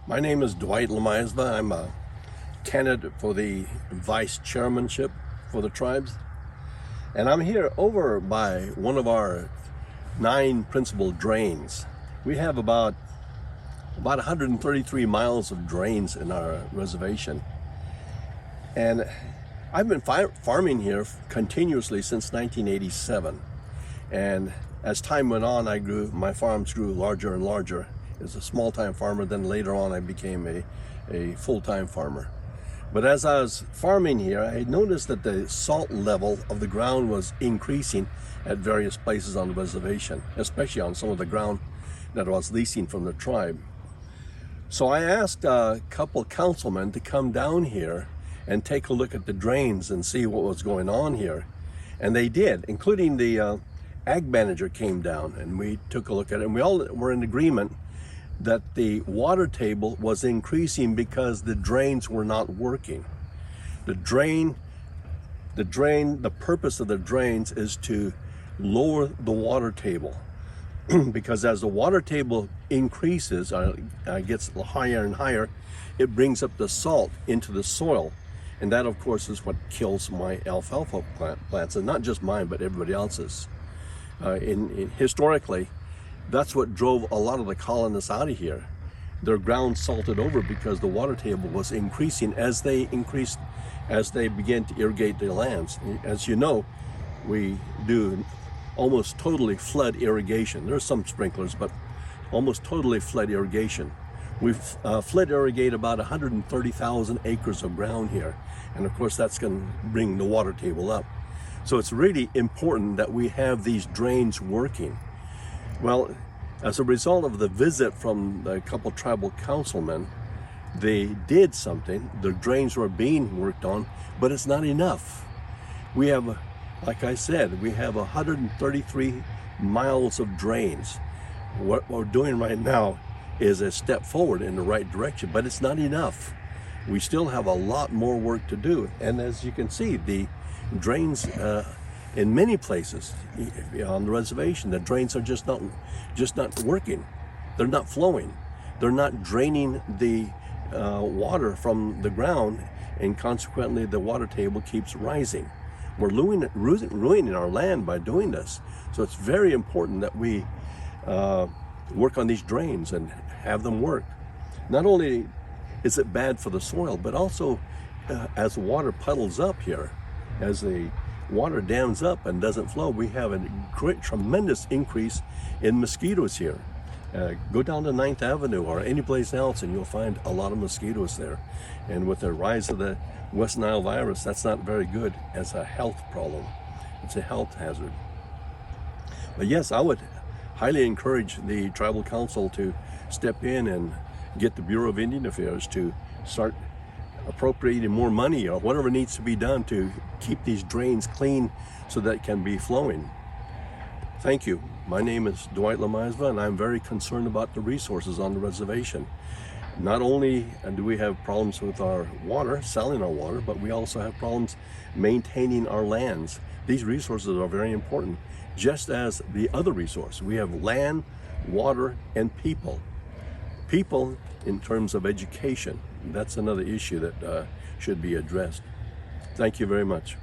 My name is Dwight Lomayesva. I'm a candidate for the vice chairmanship for the tribes. And I'm here over by one of our 9 principal drains. We have about 133 miles of drains in our reservation. And I've been farming here continuously since 1987. And as time went on, my farms grew larger and larger. As a small-time farmer, then later on I became a full-time farmer. But as I was farming here, I noticed that the salt level of the ground was increasing at various places on the reservation, especially on some of the ground that I was leasing from the tribe. So I asked a couple councilmen to come down here and take a look at the drains and see what was going on here. And they did, including the ag manager came down, and we took a look at it, and we all were in agreement that the water table was increasing because the drains were not working. The purpose of the drains is to lower the water table because as the water table increases, gets higher and higher, it brings up the salt into the soil. And that, of course, is what kills my alfalfa plants, and not just mine, but everybody else's. Historically, that's what drove a lot of the colonists out of here. Their ground salted over because the water table was increasing as they began to irrigate their lands. As you know, we do almost totally flood irrigation. There's some sprinklers, but almost totally flood irrigation. We've flood irrigate about 130,000 acres of ground here. And of course, that's going to bring the water table up. So it's really important that we have these drains working. Well, as a result of the visit from a couple tribal councilmen, they did something. The drains were being worked on, but it's not enough. We have, like I said, we have 133 miles of drains. What we're doing right now is a step forward in the right direction, but it's not enough. We still have a lot more work to do. And as you can see, the drains in many places on the reservation, the drains are just not working. They're not flowing. They're not draining the water from the ground, and consequently the water table keeps rising. We're ruining our land by doing this. So it's very important that we work on these drains and have them work. Not only is it bad for the soil, but also as the water puddles up here, as the water dams up and doesn't flow, we have a tremendous increase in mosquitoes here. Go down to 9th Avenue or any place else and you'll find a lot of mosquitoes there. And with the rise of the West Nile virus, that's not very good as a health problem. It's a health hazard. But yes, I would highly encourage the tribal council to step in and get the Bureau of Indian Affairs to start appropriating more money or whatever needs to be done to keep these drains clean so that it can be flowing. Thank you. My name is Dwight Lomayesva, and I'm very concerned about the resources on the reservation. Not only do we have problems with our water, selling our water, but we also have problems maintaining our lands. These resources are very important, just as the other resource. We have land, water, and people. People in terms of education. That's another issue that should be addressed. Thank you very much.